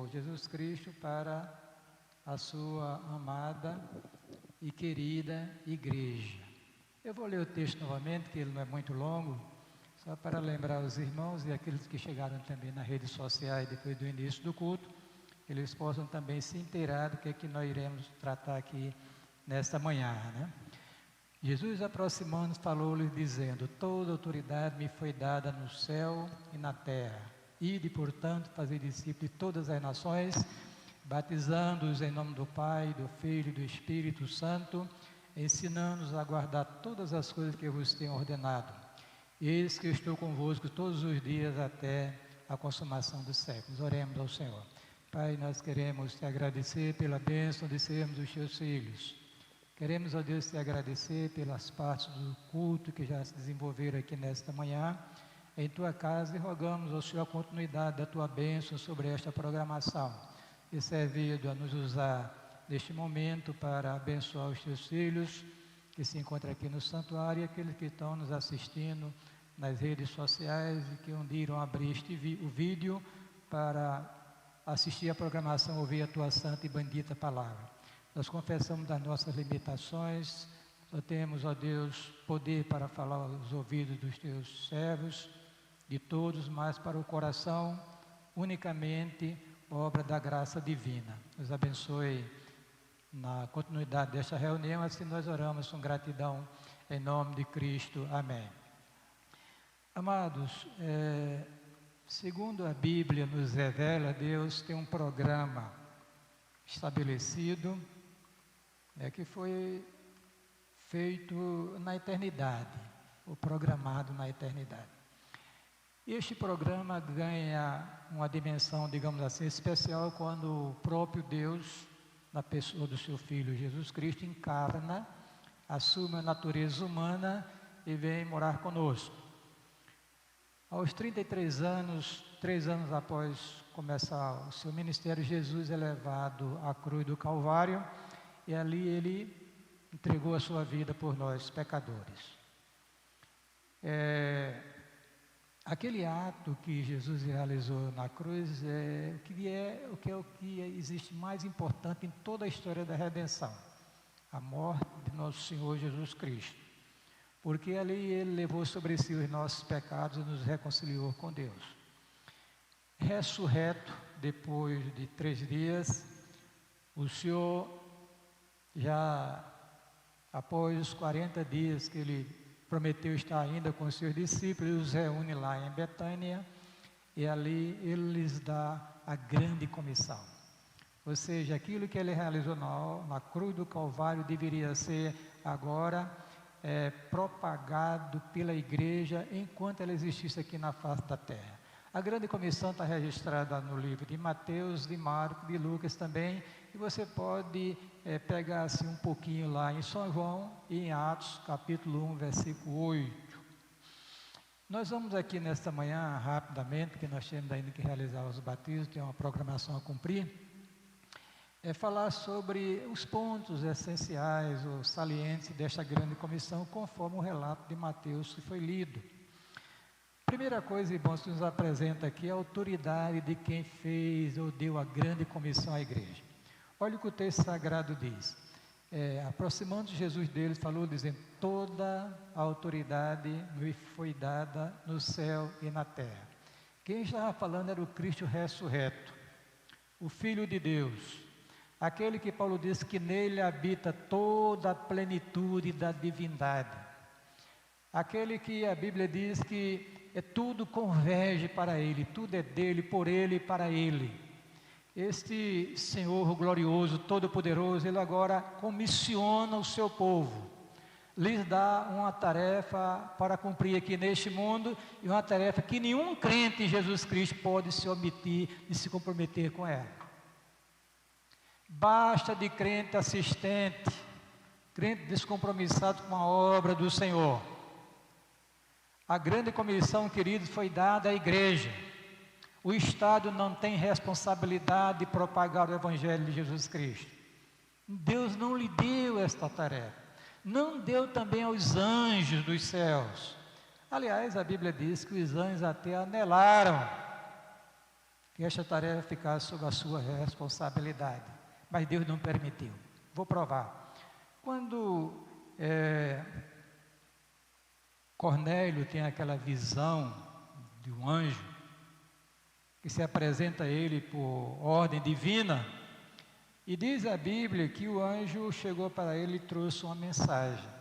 Senhor Jesus Cristo para a sua amada e querida igreja. Eu vou ler o texto novamente, que ele não é muito longo, só para lembrar os irmãos e aqueles que chegaram também nas redes sociais depois do início do culto, que eles possam também se inteirar do que é que nós iremos tratar aqui nesta manhã, né? Jesus, aproximando-se, falou-lhes, dizendo: toda autoridade me foi dada no céu e na terra. Ide, portanto, fazer discípulos de todas as nações, batizando-os em nome do Pai, do Filho e do Espírito Santo, ensinando-os a guardar todas as coisas que eu vos tenho ordenado. Eis que eu estou convosco todos os dias até a consumação dos séculos. Oremos ao Senhor. Pai, nós queremos te agradecer pela bênção de sermos os teus filhos. Queremos, ó Deus, te agradecer pelas partes do culto que já se desenvolveram aqui nesta manhã, em tua casa, e rogamos ao Senhor a continuidade da tua bênção sobre esta programação, e servido a nos usar neste momento para abençoar os teus filhos que se encontram aqui no santuário e aqueles que estão nos assistindo nas redes sociais e que um dia irão abrir o vídeo para assistir a programação, ouvir a tua santa e bendita palavra. Nós confessamos das nossas limitações, só temos, ó Deus, poder para falar aos ouvidos dos teus servos, de todos, mas para o coração, unicamente obra da graça divina. Nos abençoe na continuidade desta reunião, assim nós oramos com gratidão, em nome de Cristo. Amém. Amados, segundo a Bíblia nos revela, Deus tem um programa estabelecido, que foi feito na eternidade, ou programado na eternidade. Este programa ganha uma dimensão, digamos assim, especial quando o próprio Deus, na pessoa do seu Filho Jesus Cristo, encarna, assume a natureza humana e vem morar conosco. Aos 33 anos, 3 anos após começar o seu ministério, Jesus é levado à cruz do Calvário e ali ele entregou a sua vida por nós, pecadores. Aquele ato que Jesus realizou na cruz é o que existe mais importante em toda a história da redenção, a morte de nosso Senhor Jesus Cristo. Porque ali ele levou sobre si os nossos pecados e nos reconciliou com Deus. Ressurreto, depois de 3 dias, o Senhor, já após os 40 dias que ele prometeu estar ainda com os seus discípulos, os reúne lá em Betânia, e ali ele lhes dá a grande comissão. Ou seja, aquilo que ele realizou na cruz do Calvário deveria ser agora propagado pela igreja enquanto ela existisse aqui na face da terra. A grande comissão está registrada no livro de Mateus, de Marcos, de Lucas também, e você pode pegar assim um pouquinho lá em São João e em Atos, capítulo 1, versículo 8. Nós vamos aqui nesta manhã, rapidamente, porque nós temos ainda que realizar os batismos, tem uma programação a cumprir, falar sobre os pontos essenciais ou salientes desta grande comissão, conforme o relato de Mateus que foi lido. Primeira coisa, irmãos, que nos apresenta aqui é a autoridade de quem fez ou deu a grande comissão à igreja. Olha o que o texto sagrado diz. Aproximando Jesus deles, falou dizendo: toda a autoridade me foi dada no céu e na terra. Quem estava falando era o Cristo ressurreto, o Filho de Deus, aquele que Paulo diz que nele habita toda a plenitude da divindade, aquele que a Bíblia diz que tudo converge para ele, tudo é dele, por ele e para ele. Este Senhor glorioso, todo-poderoso, ele agora comissiona o seu povo, lhes dá uma tarefa para cumprir aqui neste mundo, e uma tarefa que nenhum crente em Jesus Cristo pode se omitir de se comprometer com ela. Basta de crente assistente, crente descompromissado com a obra do Senhor. A grande comissão, queridos, foi dada à igreja. O Estado não tem responsabilidade de propagar o Evangelho de Jesus Cristo. Deus não lhe deu esta tarefa. Não deu também aos anjos dos céus. Aliás, a Bíblia diz que os anjos até anelaram que esta tarefa ficasse sob a sua responsabilidade, mas Deus não permitiu. Vou provar. Quando Cornélio tem aquela visão de um anjo, que se apresenta a ele por ordem divina, e diz a Bíblia que o anjo chegou para ele e trouxe uma mensagem.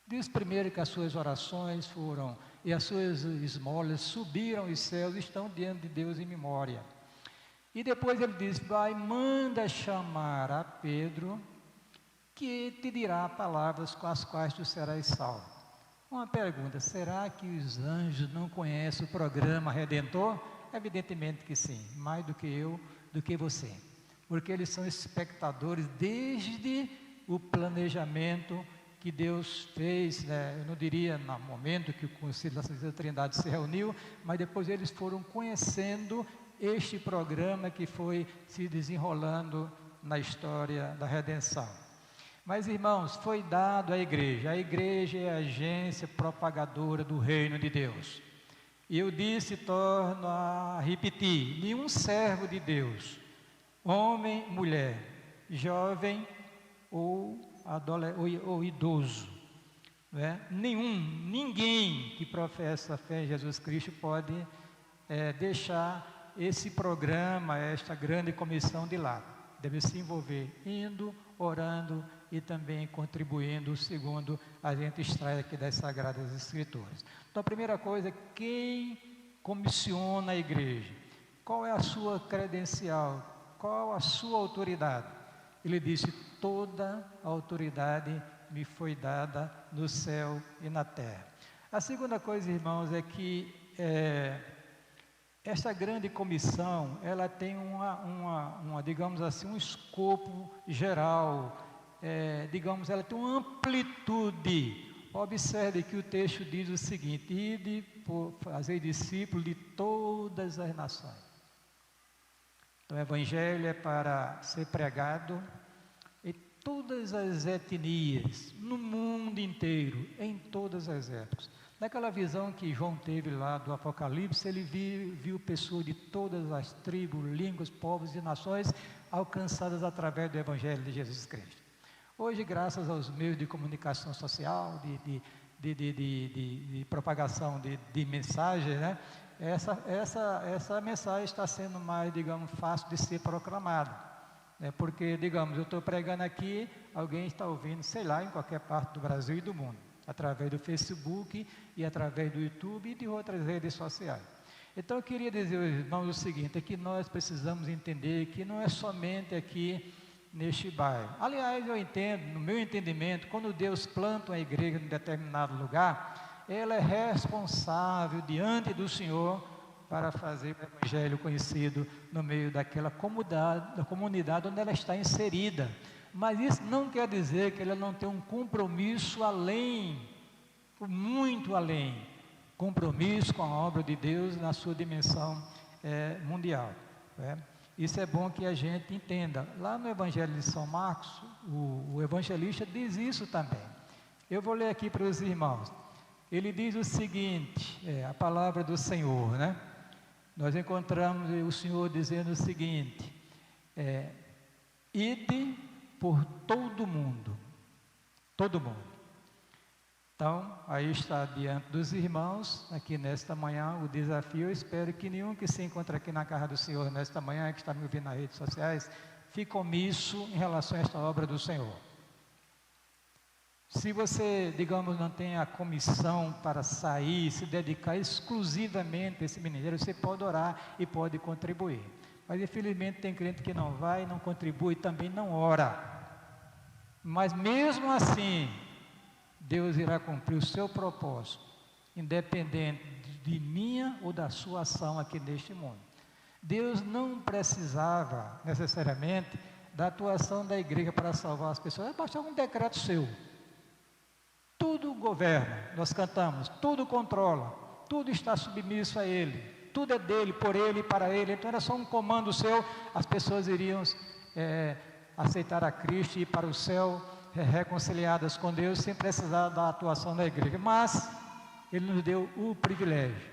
Diz primeiro que as suas orações foram, e as suas esmolas subiram aos céus e estão diante de Deus em memória. E depois ele diz, vai, manda chamar a Pedro, que te dirá palavras com as quais tu serás salvo. Uma pergunta, será que os anjos não conhecem o programa Redentor? Evidentemente que sim, mais do que eu, do que você. Porque eles são espectadores desde o planejamento que Deus fez, né? Eu não diria no momento que o Conselho da Santíssima Trindade se reuniu, mas depois eles foram conhecendo este programa que foi se desenrolando na história da redenção. Mas, irmãos, foi dado à igreja. A igreja é a agência propagadora do reino de Deus. E eu disse, torno a repetir, nenhum servo de Deus, homem, mulher, jovem ou idoso, né? Ninguém que professa a fé em Jesus Cristo pode deixar esse programa, esta grande comissão de lado. Deve se envolver indo, orando e também contribuindo, segundo a gente extrai aqui das Sagradas Escrituras. Então, a primeira coisa, quem comissiona a igreja? Qual é a sua credencial? Qual a sua autoridade? Ele disse, toda a autoridade me foi dada no céu e na terra. A segunda coisa, irmãos, é que esta grande comissão, ela tem digamos assim, um escopo geral, digamos, ela tem uma amplitude. Observe que o texto diz o seguinte, ide por fazer discípulos de todas as nações. Então, o Evangelho é para ser pregado em todas as etnias, no mundo inteiro, em todas as épocas. Naquela visão que João teve lá do Apocalipse, ele viu pessoas de todas as tribos, línguas, povos e nações alcançadas através do Evangelho de Jesus Cristo. Hoje, graças aos meios de comunicação social, de propagação de mensagem, né? Essa mensagem está sendo mais, digamos, fácil de ser proclamada, né? Porque, digamos, eu estou pregando aqui, alguém está ouvindo, sei lá, em qualquer parte do Brasil e do mundo, através do Facebook e através do YouTube e de outras redes sociais. Então, eu queria dizer aos irmãos o seguinte, é que nós precisamos entender que não é somente aqui neste bairro. Aliás, eu entendo, no meu entendimento, quando Deus planta uma igreja em determinado lugar, ela é responsável diante do Senhor para fazer o Evangelho conhecido no meio daquela comunidade onde ela está inserida. Mas isso não quer dizer que ela não tem um compromisso além, muito além, compromisso com a obra de Deus na sua dimensão mundial, né? Isso é bom que a gente entenda. Lá no Evangelho de São Marcos, o evangelista diz isso também. Eu vou ler aqui para os irmãos. Ele diz o seguinte, a palavra do Senhor, né? Nós encontramos o Senhor dizendo o seguinte, ide por todo mundo, todo mundo. Então, aí está diante dos irmãos, aqui nesta manhã, o desafio. Eu espero que nenhum que se encontra aqui na casa do Senhor nesta manhã, que está me ouvindo nas redes sociais, fique omisso em relação a esta obra do Senhor. Se você, digamos, não tem a comissão para sair, se dedicar exclusivamente a esse ministério, você pode orar e pode contribuir. Mas, infelizmente, tem crente que não vai, não contribui, também não ora. Mas, mesmo assim, Deus irá cumprir o seu propósito, independente de minha ou da sua ação aqui neste mundo. Deus não precisava necessariamente da atuação da igreja para salvar as pessoas, bastava um decreto seu. Tudo governa, nós cantamos, tudo controla, tudo está submisso a Ele, tudo é dele, por Ele e para Ele. Então era só um comando seu, as pessoas iriam aceitar a Cristo e ir para o céu, reconciliadas com Deus, sem precisar da atuação da igreja. Mas Ele nos deu o privilégio,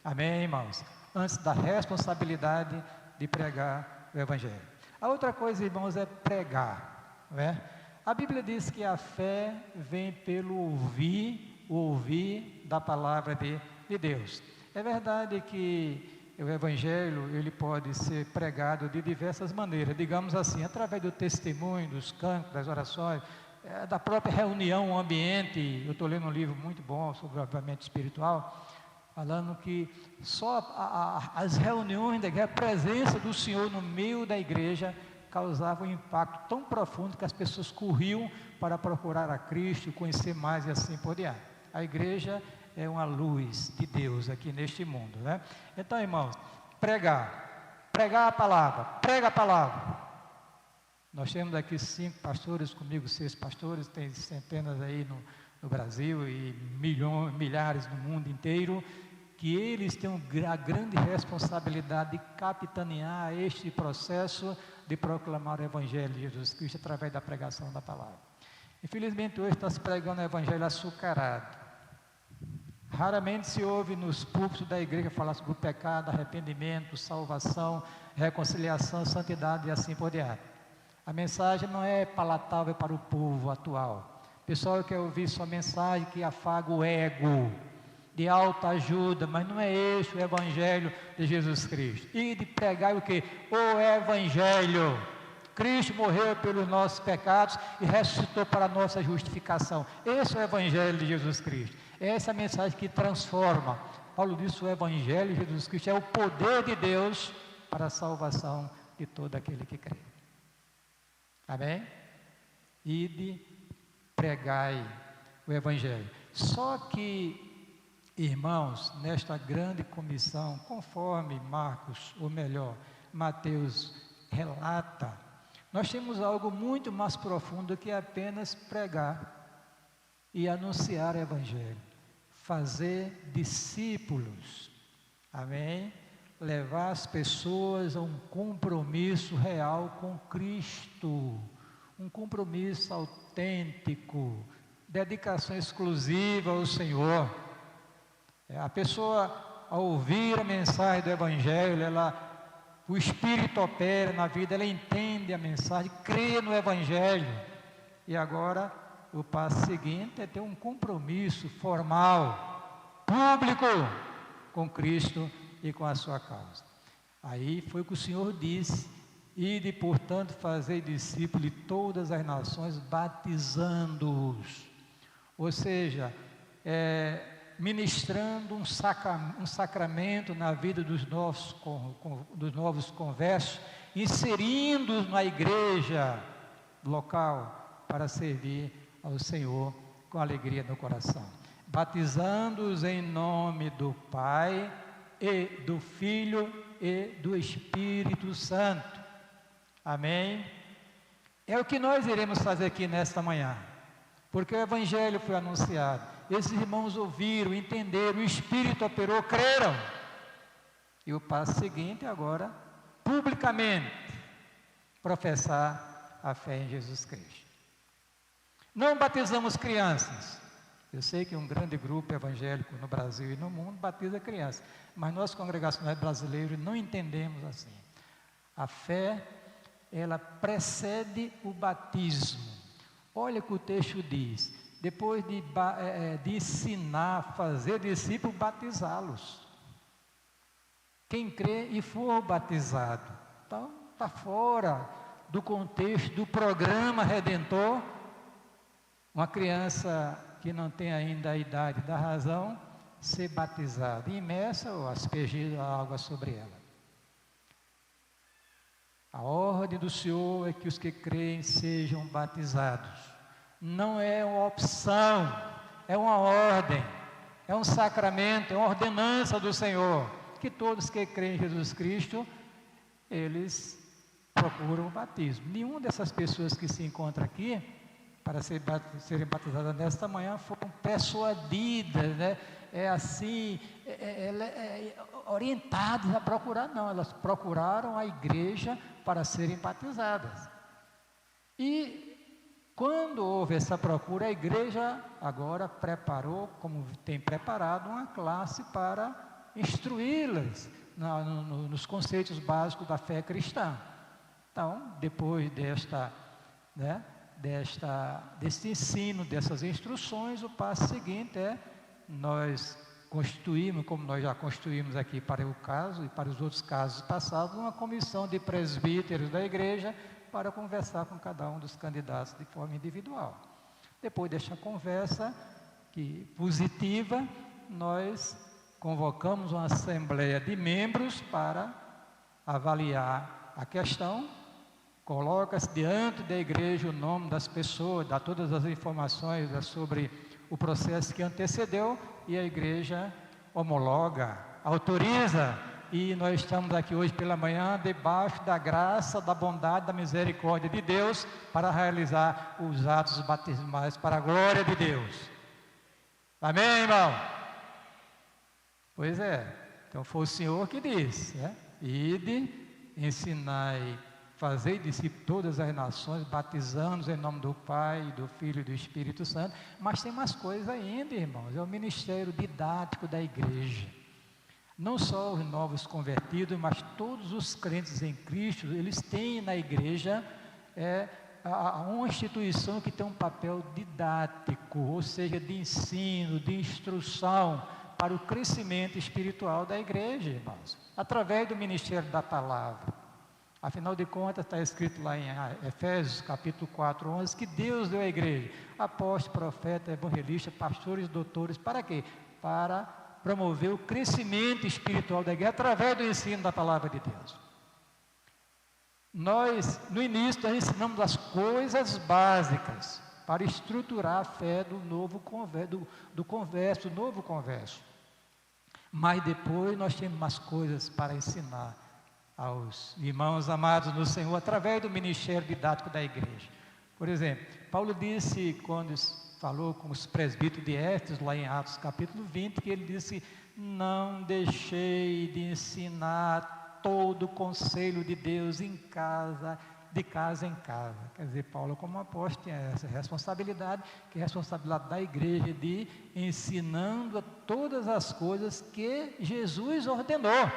amém, irmãos? antes da responsabilidade de pregar o Evangelho. A outra coisa, irmãos, é pregar, não é? A Bíblia diz que a fé vem pelo ouvir da palavra de Deus. É verdade que o Evangelho, ele pode ser pregado de diversas maneiras, digamos assim, através do testemunho, dos cantos, das orações, da própria reunião, o ambiente. Eu estou lendo um livro muito bom sobre o avivamento espiritual, falando que só as reuniões da igreja, a presença do Senhor no meio da igreja, causava um impacto tão profundo que as pessoas corriam para procurar a Cristo, conhecer mais e assim por diante. A igreja é uma luz de Deus aqui neste mundo, né? Então, irmãos, pregar a palavra, prega a palavra. Nós temos aqui 5 pastores, comigo 6 pastores, tem centenas aí no Brasil e milhares no mundo inteiro, que eles têm a grande responsabilidade de capitanear este processo de proclamar o Evangelho de Jesus Cristo através da pregação da palavra. Infelizmente hoje está se pregando o Evangelho açucarado. Raramente se ouve nos púlpitos da igreja falar sobre o pecado, arrependimento, salvação, reconciliação, santidade e assim por diante. A mensagem não é palatável para o povo atual. O pessoal quer ouvir só mensagem que afaga o ego, de autoajuda, mas não é esse o Evangelho de Jesus Cristo. E de pregar o quê? O Evangelho. Cristo morreu pelos nossos pecados e ressuscitou para a nossa justificação. Esse é o Evangelho de Jesus Cristo. Essa é a mensagem que transforma. Paulo disse: o Evangelho de Jesus Cristo é o poder de Deus para a salvação de todo aquele que crê. Amém? Ide, pregai o Evangelho. Só que, irmãos, nesta grande comissão, conforme Marcos, ou melhor, Mateus relata, nós temos algo muito mais profundo que apenas pregar e anunciar o Evangelho. Fazer discípulos, amém? Levar as pessoas a um compromisso real com Cristo, um compromisso autêntico, dedicação exclusiva ao Senhor. A pessoa, ao ouvir a mensagem do Evangelho, o Espírito opera na vida, ela entende a mensagem, crê no Evangelho. E agora, o passo seguinte é ter um compromisso formal, público, com Cristo e com a sua causa. Aí foi o que o Senhor disse: ide, portanto, fazer discípulos de todas as nações, batizando-os. Ou seja, ministrando um sacramento na vida dos novos conversos, inserindo-os na igreja local para servir ao Senhor com alegria no coração, batizando-os em nome do Pai e do Filho e do Espírito Santo. Amém? É o que nós iremos fazer aqui nesta manhã, porque o Evangelho foi anunciado, esses irmãos ouviram, entenderam, o Espírito operou, creram. E o passo seguinte agora, publicamente, professar a fé em Jesus Cristo. Não batizamos crianças. Eu sei que um grande grupo evangélico no Brasil e no mundo batiza crianças, mas nós congregacionais brasileiros não entendemos assim. A fé, ela precede o batismo. Olha o que o texto diz: depois de ensinar, fazer discípulos, batizá-los. Quem crê e for batizado, então está fora do contexto do programa redentor. Uma criança que não tem ainda a idade da razão, ser batizada, imersa ou aspergida a água sobre ela. A ordem do Senhor é que os que creem sejam batizados. Não é uma opção, é uma ordem, é um sacramento, é uma ordenança do Senhor, que todos que creem em Jesus Cristo, eles procuram o batismo. Nenhuma dessas pessoas que se encontram aqui, para serem batizadas nesta manhã, foram persuadidas, né? Orientadas a procurar, não, elas procuraram a igreja para serem batizadas. E quando houve essa procura, a igreja agora preparou, como tem preparado, uma classe para instruí-las nos conceitos básicos da fé cristã. Então, depois desse ensino, dessas instruções, o passo seguinte é nós constituímos, como nós já constituímos aqui para o caso e para os outros casos passados, uma comissão de presbíteros da igreja para conversar com cada um dos candidatos de forma individual. Depois desta conversa positiva, nós convocamos uma assembleia de membros para avaliar a questão. Coloca-se diante da igreja o nome das pessoas, dá todas as informações sobre o processo que antecedeu e a igreja homologa, autoriza. E nós estamos aqui hoje pela manhã debaixo da graça, da bondade, da misericórdia de Deus para realizar os atos batismais para a glória de Deus. Amém, irmão? Pois é, então foi o Senhor que disse, né? Ide, ensinai, fazei discípulos todas as nações, batizando-os em nome do Pai, do Filho e do Espírito Santo. Mas tem mais coisas ainda, irmãos, é o ministério didático da igreja. Não só os novos convertidos, mas todos os crentes em Cristo, eles têm na igreja uma instituição que tem um papel didático, ou seja, de ensino, de instrução para o crescimento espiritual da igreja, irmãos, através do ministério da palavra. Afinal de contas, está escrito lá em Efésios, capítulo 4, 11, que Deus deu à igreja apóstolos, profetas, evangelistas, pastores, doutores, para quê? Para promover o crescimento espiritual da igreja através do ensino da palavra de Deus. Nós, no início, nós ensinamos as coisas básicas para estruturar a fé do novo converso, do novo converso. Mas depois nós temos umas coisas para ensinar aos irmãos amados no Senhor através do ministério didático da igreja. Por exemplo, Paulo disse, quando falou com os presbíteros de Éfeso, lá em Atos capítulo 20, que ele disse: não deixei de ensinar todo o conselho de Deus de casa em casa. Quer dizer, Paulo, como apóstolo, tinha essa responsabilidade, que é a responsabilidade da igreja de ensinando todas as coisas que Jesus ordenou.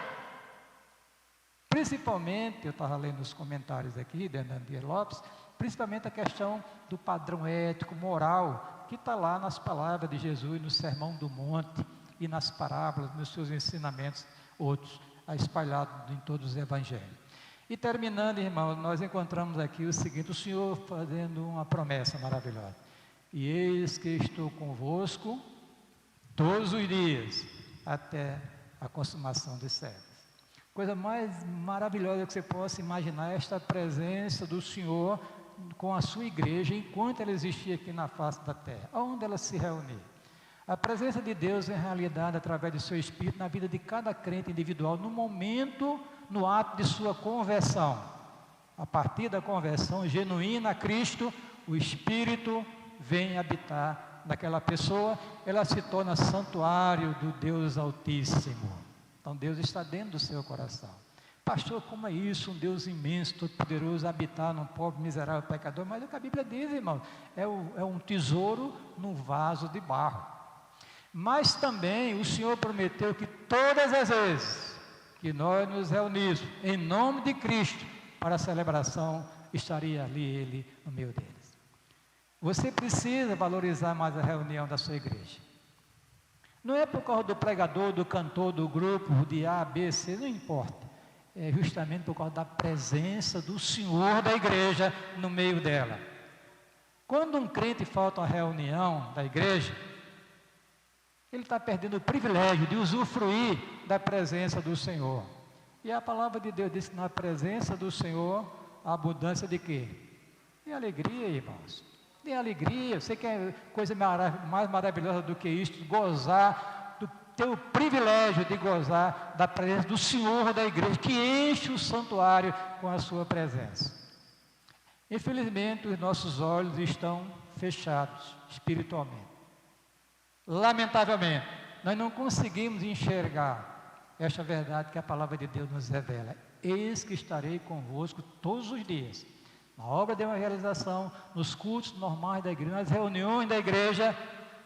Principalmente, eu estava lendo os comentários aqui, de Hernandes Lopes, principalmente a questão do padrão ético, moral, que está lá nas palavras de Jesus, no Sermão do Monte e nas parábolas, nos seus ensinamentos, outros, espalhados em todos os evangelhos. E terminando, irmãos, nós encontramos aqui o seguinte: o Senhor fazendo uma promessa maravilhosa: e eis que estou convosco todos os dias, até a consumação dos séculos. Coisa mais maravilhosa que você possa imaginar é esta presença do Senhor com a sua igreja, enquanto ela existia aqui na face da terra, onde ela se reunia. A presença de Deus é realidade através do seu Espírito na vida de cada crente individual, no momento, no ato de sua conversão. A partir da conversão genuína a Cristo, o Espírito vem habitar naquela pessoa, ela se torna santuário do Deus Altíssimo. Então Deus está dentro do seu coração. Pastor, como é isso? Um Deus imenso, todo-poderoso, habitar num pobre, miserável, pecador. Mas é o que a Bíblia diz, irmão, é um tesouro num vaso de barro. Mas também o Senhor prometeu que todas as vezes que nós nos reunimos em nome de Cristo para a celebração, estaria ali Ele no meio deles. Você precisa valorizar mais a reunião da sua igreja. Não é por causa do pregador, do cantor, do grupo, de A, B, C, não importa. É justamente por causa da presença do Senhor da igreja no meio dela. Quando um crente falta a reunião da igreja, ele está perdendo o privilégio de usufruir da presença do Senhor. E a palavra de Deus diz que na presença do Senhor, a abundância de quê? De alegria, irmãos. De alegria. Você quer coisa mais maravilhosa do que isto? Gozar, ter o privilégio de gozar da presença do Senhor da igreja, que enche o santuário com a sua presença. Infelizmente, os nossos olhos estão fechados espiritualmente. Lamentavelmente, nós não conseguimos enxergar esta verdade que a palavra de Deus nos revela. Eis que estarei convosco todos os dias, na obra de evangelização, nos cultos normais da igreja, nas reuniões da igreja,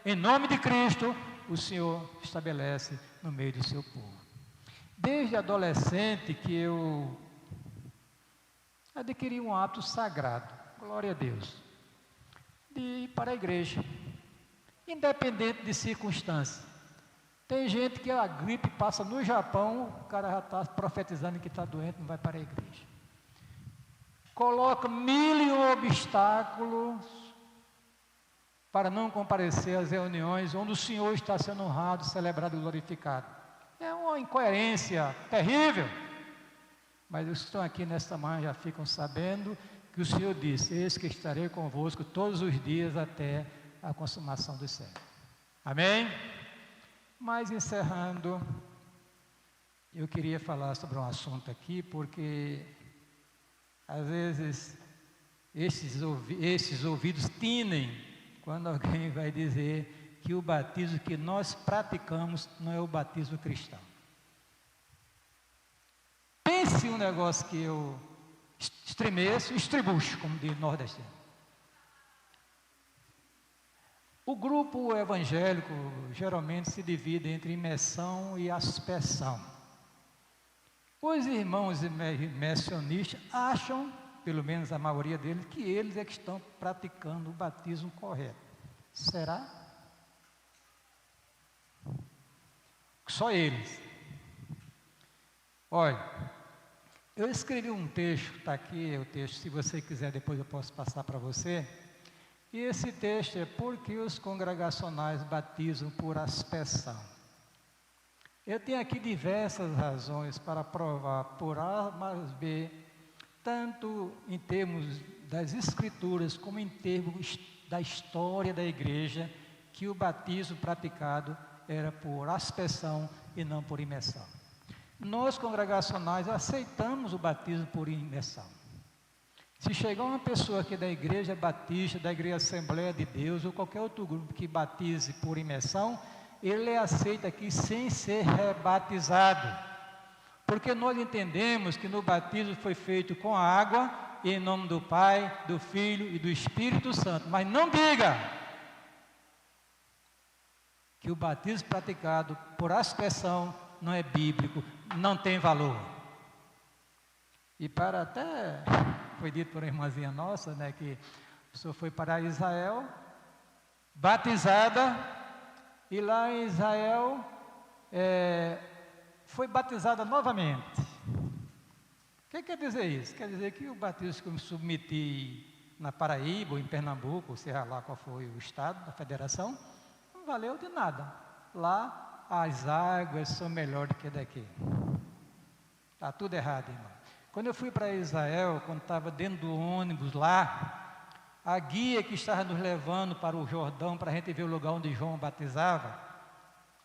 em nome de Cristo, o Senhor estabelece no meio do seu povo. Desde adolescente que eu adquiri um hábito sagrado, glória a Deus, de ir para a igreja, independente de circunstância. Tem gente que a gripe passa no Japão, o cara já está profetizando que está doente, não vai para a igreja. Coloca 1000 obstáculos para não comparecer às reuniões onde o Senhor está sendo honrado, celebrado e glorificado. É uma incoerência terrível. Mas os que estão aqui nesta manhã já ficam sabendo que o Senhor disse: eis que estarei convosco todos os dias até a consumação dos séculos. Amém? Mas encerrando, eu queria falar sobre um assunto aqui, porque às vezes esses ouvidos tinem quando alguém vai dizer que o batismo que nós praticamos não é o batismo cristão. Pense um negócio que eu estremeço, estribucho, como diz o nordestino. O grupo evangélico geralmente se divide entre imersão e aspersão. Os irmãos imersionistas acham, pelo menos a maioria deles, que eles é que estão praticando o batismo correto. Será? Só eles. Olha, eu escrevi um texto, está aqui o texto, se você quiser depois eu posso passar para você. E esse texto é por que os congregacionais batizam por aspersão. Eu tenho aqui diversas razões para provar por A mais B, tanto em termos das escrituras como em termos da história da igreja, que o batismo praticado era por aspersão e não por imersão. Nós congregacionais aceitamos o batismo por imersão. Se chegar uma pessoa aqui da igreja batista, da igreja Assembleia de Deus, ou qualquer outro grupo que batize por imersão, ele aceita aqui sem ser rebatizado. Porque nós entendemos que no batismo foi feito com a água, em nome do Pai, do Filho e do Espírito Santo. Mas não diga que o batismo praticado por aspersão não é bíblico, não tem valor. E para até, foi dito por uma irmãzinha nossa, né, que a pessoa foi para Israel, batizada, e lá em Israel foi batizada novamente. O que quer dizer isso? Quer dizer que o batismo que eu me submeti na Paraíba, ou em Pernambuco, ou seja lá qual foi o estado da federação, não valeu de nada. Lá as águas são melhores do que daqui. Está tudo errado, irmão. Quando eu fui para Israel, quando estava dentro do ônibus lá, a guia que estava nos levando para o Jordão, para a gente ver o lugar onde João batizava,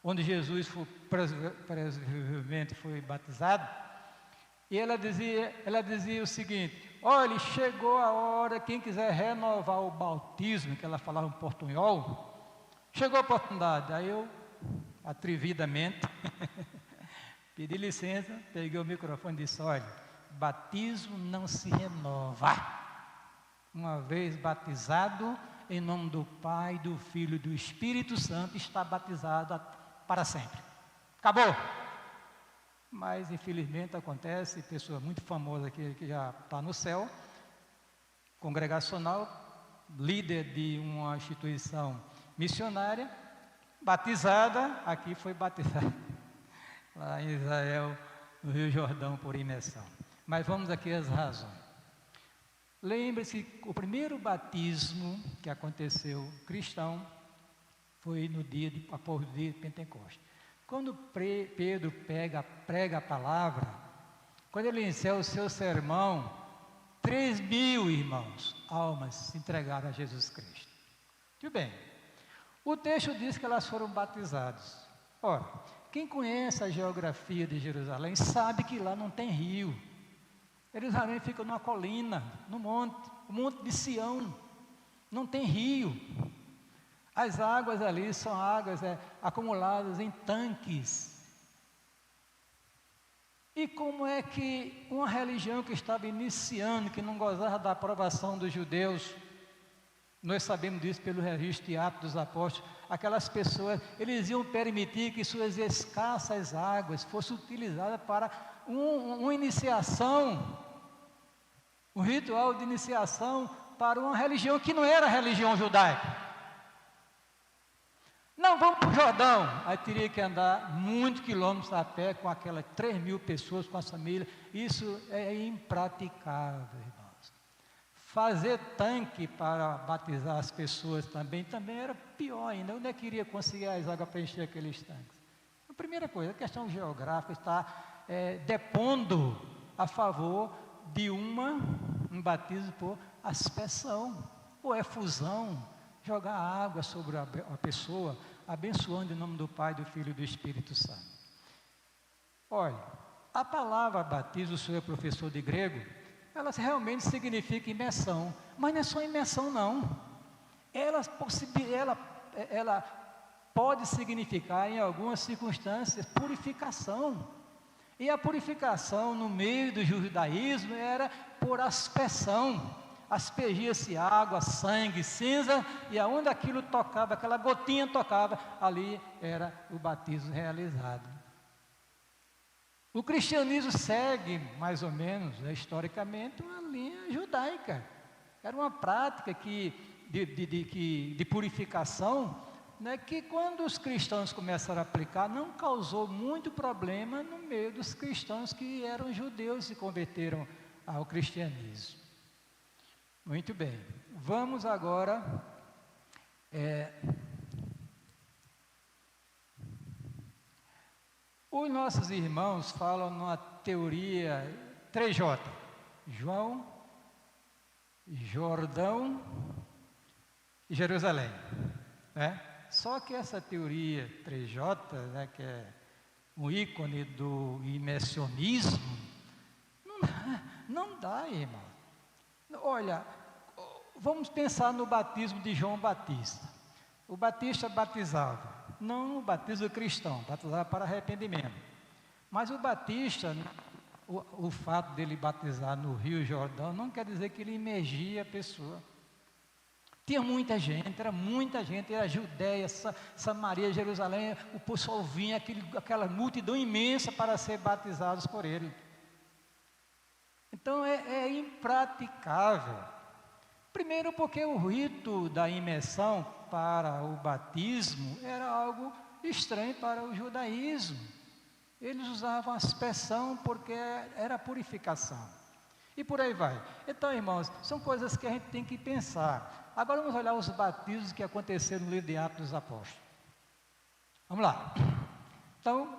onde Jesus presumivelmente foi batizado, e ela dizia o seguinte: olha, chegou a hora, quem quiser renovar o batismo, que ela falava em portunhol, chegou a oportunidade. Aí eu, atrevidamente, pedi licença, peguei o microfone e disse: olha, batismo não se renova. Uma vez batizado, em nome do Pai, do Filho e do Espírito Santo, está batizado para sempre. Acabou. Mas infelizmente acontece, pessoa muito famosa aqui que já está no céu, congregacional, líder de uma instituição missionária, batizada, aqui foi batizada, lá em Israel, no Rio Jordão, por imersão. Mas vamos aqui às razões. Lembre-se que o primeiro batismo que aconteceu cristão foi após o dia de Pentecostes. Quando Pedro prega a palavra, quando ele encerra o seu sermão, 3.000 irmãos, almas, se entregaram a Jesus Cristo. Tudo bem. O texto diz que elas foram batizadas. Ora, quem conhece a geografia de Jerusalém sabe que lá não tem rio. Jerusalém fica numa colina, no monte, o monte de Sião, não tem rio. As águas ali são águas acumuladas em tanques. E como é que uma religião que estava iniciando, que não gozava da aprovação dos judeus, Nós sabemos disso pelo registro de Atos dos Apóstolos. Aquelas pessoas, eles iam permitir que suas escassas águas fossem utilizadas para uma iniciação, um ritual de iniciação para uma religião que não era a religião judaica. Não, vamos para o Jordão. Aí teria que andar muitos quilômetros a pé com aquelas 3.000 pessoas, com a família. Isso é impraticável, irmãos. Fazer tanque para batizar as pessoas também era pior ainda. Onde é que iria conseguir as águas para encher aqueles tanques? A primeira coisa, a questão geográfica está depondo a favor de um batismo por aspersão, ou efusão, jogar água sobre a pessoa, abençoando em nome do Pai, do Filho e do Espírito Santo. Olha, a palavra batismo, o senhor é professor de grego, ela realmente significa imersão, mas não é só imersão não, ela pode significar em algumas circunstâncias purificação, e a purificação no meio do judaísmo era por aspersão, aspergia-se água, sangue, cinza, e aonde aquilo tocava, aquela gotinha tocava, ali era o batismo realizado. O cristianismo segue, mais ou menos, historicamente, uma linha judaica. Era uma prática de purificação, né, que quando os cristãos começaram a aplicar, não causou muito problema no meio dos cristãos que eram judeus e se converteram ao cristianismo. Muito bem, vamos agora os nossos irmãos falam numa teoria 3J, João, Jordão e Jerusalém, né? Só que essa teoria 3J, né, que é um ícone do imersionismo, não dá, irmão. Olha, vamos pensar no batismo de João Batista. O Batista batizava, não o batismo cristão, batizava para arrependimento. Mas o Batista, o fato dele batizar no Rio Jordão, não quer dizer que ele imergia a pessoa. Tinha muita gente, era Judéia, Samaria, Jerusalém, o pessoal vinha, aquela multidão imensa para ser batizados por ele. Então é impraticável. Primeiro porque o rito da imersão para o batismo era algo estranho para o judaísmo. Eles usavam aspersão porque era purificação. E por aí vai. Então, irmãos, são coisas que a gente tem que pensar. Agora vamos olhar os batismos que aconteceram no livro de Atos dos Apóstolos. Vamos lá. Então,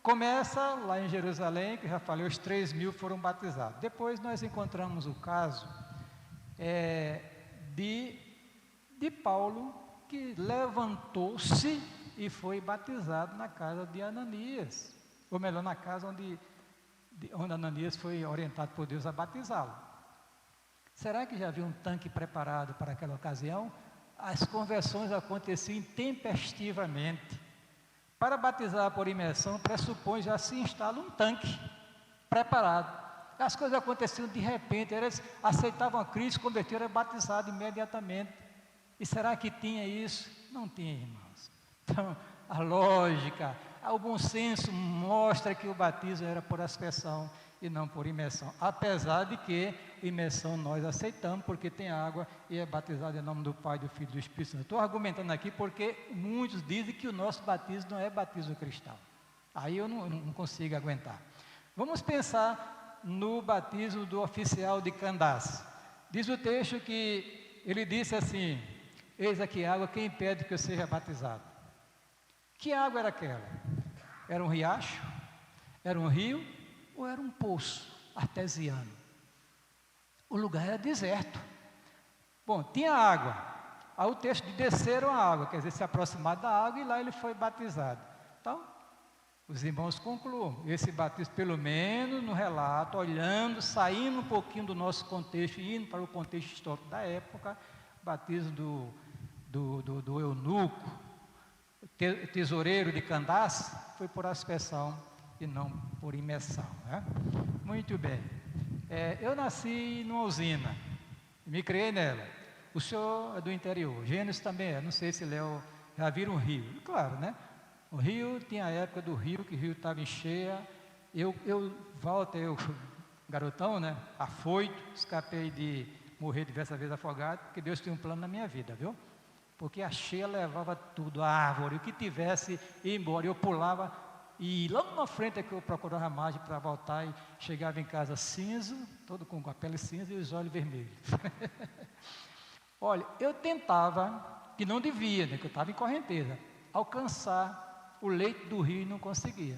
começa lá em Jerusalém, que eu já falei, os 3.000 foram batizados. Depois nós encontramos o caso de Paulo, que levantou-se e foi batizado na casa de Ananias. Ou melhor, na casa onde Ananias foi orientado por Deus a batizá-lo. Será que já havia um tanque preparado para aquela ocasião? As conversões aconteciam intempestivamente. Para batizar por imersão, pressupõe já se instala um tanque preparado. As coisas aconteciam de repente, eles aceitavam a Cristo, converteram, eram batizados imediatamente. E será que tinha isso? Não tinha, irmãos. Então, a lógica, o bom senso mostra que o batismo era por aspersão e não por imersão. Apesar de que imersão nós aceitamos, porque tem água e é batizado em nome do Pai, do Filho e do Espírito Santo. Estou argumentando aqui porque muitos dizem que o nosso batismo não é batismo cristão. Aí eu não consigo aguentar. Vamos pensar no batismo do oficial de Candace. Diz o texto que ele disse assim: eis aqui a água, quem impede que eu seja batizado? Que água era aquela? Era um riacho? Era um rio? Ou era um poço artesiano? O lugar era deserto. Bom, tinha água. Aí o texto de desceram a água, quer dizer, se aproximaram da água e lá ele foi batizado. Então, os irmãos concluam, esse batismo, pelo menos no relato, olhando, saindo um pouquinho do nosso contexto, indo para o contexto histórico da época, o batismo do eunuco, tesoureiro de Candace, foi por aspersão e não por imersão, né? Muito bem. Eu nasci numa usina, me criei nela. O senhor é do interior, Gênesis também é, não sei se Léo já viram um rio. Claro, né? O rio, tinha a época do rio, que o rio estava em cheia. Eu garotão, né? Afoito, escapei de morrer diversas vezes afogado, porque Deus tinha um plano na minha vida, viu? Porque a cheia levava tudo, a árvore, o que tivesse, ia embora. Eu pulava e lá na frente é que eu procurava margem para voltar e chegava em casa cinza, todo com a pele cinza e os olhos vermelhos. Olha, eu tentava, que não devia, né, que eu estava em correnteza, alcançar o leito do rio e não conseguia.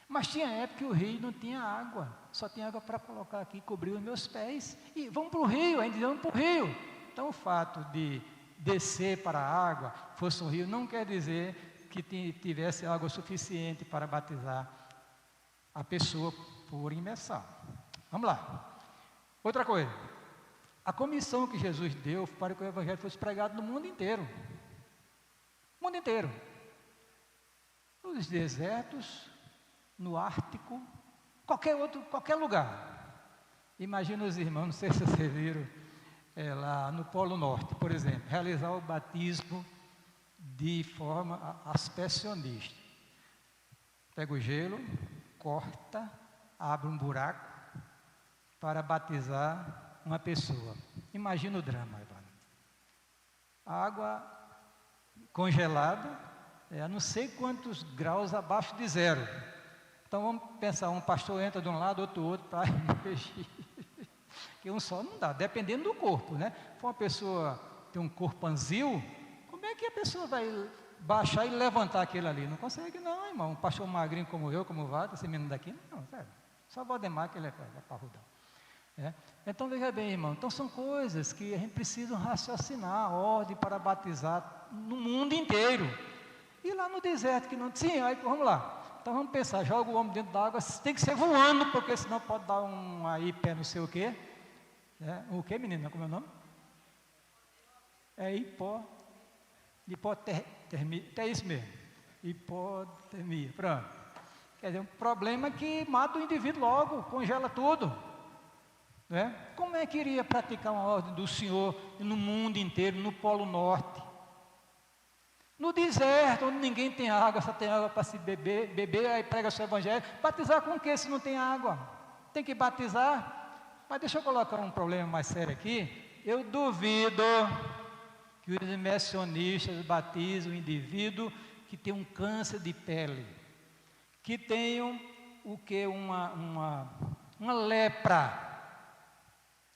Mas tinha época que o rio não tinha água, só tinha água para colocar aqui, cobrir os meus pés. E vamos para o rio, ainda vamos para o rio. Então o fato de descer para a água, fosse um rio, não quer dizer que tivesse água suficiente para batizar a pessoa por imersão. Vamos lá. Outra coisa, a comissão que Jesus deu para que o Evangelho fosse pregado no mundo inteiro. No mundo inteiro. Nos desertos, no Ártico, qualquer lugar. Imagina os irmãos, não sei se vocês viram, lá no Polo Norte, por exemplo, realizar o batismo de forma aspersionista. Pega o gelo, corta, abre um buraco para batizar uma pessoa. Imagina o drama, Ivan. Água congelada, a não sei quantos graus abaixo de zero. Então vamos pensar, um pastor entra de um lado, outro para emergir. Que um só não dá, dependendo do corpo, né? Se for uma pessoa tem um corpo anzil, como é que a pessoa vai baixar e levantar aquele ali? Não consegue não, irmão. Um pastor magrinho como eu, como o Vata, esse menino daqui, não, sério. Só Valdemar que ele é parrudão. Então veja bem, irmão, então são coisas que a gente precisa raciocinar, a ordem para batizar no mundo inteiro. E lá no deserto que não tinha, aí vamos lá. Então vamos pensar, joga o homem dentro da água, tem que ser voando, porque senão pode dar um aí pé não sei o quê. O que, menina? Como é o nome? É hipotermia, é isso mesmo. Hipotermia, pronto. Quer dizer, um problema que mata o indivíduo logo, congela tudo. Como é que iria praticar uma ordem do Senhor no mundo inteiro, no Polo Norte? No deserto, onde ninguém tem água, só tem água para se beber, aí prega o seu evangelho. Batizar com o que se não tem água? Tem que batizar. Mas deixa eu colocar um problema mais sério aqui. Eu duvido que os imersionistas batizem o indivíduo que tem um câncer de pele, que tenham o que? Uma lepra.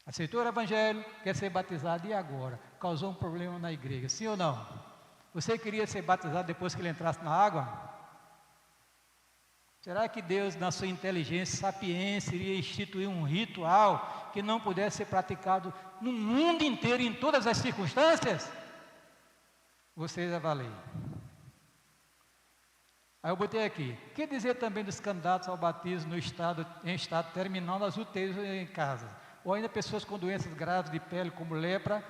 Aceitou o evangelho, quer ser batizado e agora? Causou um problema na igreja, sim ou não? Você queria ser batizado depois que ele entrasse na água? Será que Deus, na sua inteligência, sapiência, iria instituir um ritual que não pudesse ser praticado no mundo inteiro, em todas as circunstâncias? Vocês avaliem. Aí eu botei aqui, o que dizer também dos candidatos ao batismo em estado terminal nas UTIs em casa? Ou ainda pessoas com doenças graves de pele, como lepra.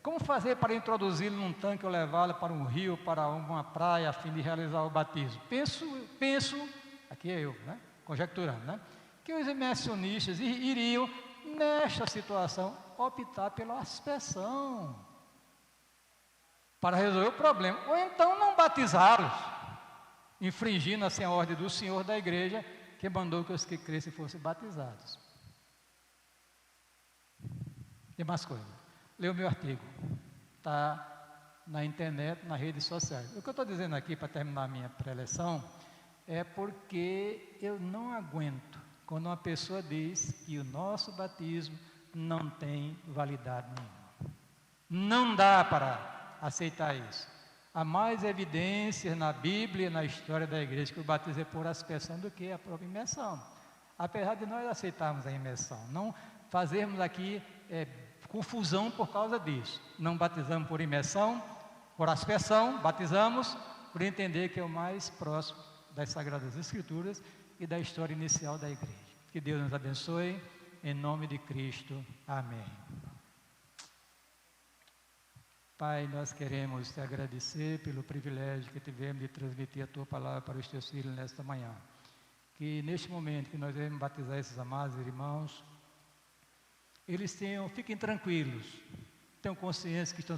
Como fazer para introduzi-lo num tanque ou levá-lo para um rio, para uma praia, a fim de realizar o batismo? Penso, aqui é eu, conjecturando, que os imersionistas iriam, nesta situação, optar pela aspersão, para resolver o problema, ou então não batizá-los, infringindo assim a ordem do Senhor da igreja, que mandou que os que crescem fossem batizados. Tem mais coisas. Lê o meu artigo, está na internet, nas redes sociais. O que eu estou dizendo aqui, para terminar a minha preleção, é porque eu não aguento quando uma pessoa diz que o nosso batismo não tem validade nenhuma. Não dá para aceitar isso. Há mais evidências na Bíblia, na história da igreja, que o batismo é por aspersão do que a própria imersão. Apesar de nós aceitarmos a imersão, não fazermos aqui confusão por causa disso. Não batizamos por imersão, por aspersão, batizamos por entender que é o mais próximo das Sagradas Escrituras e da história inicial da igreja. Que Deus nos abençoe, em nome de Cristo. Amém. Pai, nós queremos te agradecer pelo privilégio que tivemos de transmitir a tua palavra para os teus filhos nesta manhã. Que neste momento que nós devemos batizar esses amados irmãos, eles fiquem tranquilos, tenham consciência que estão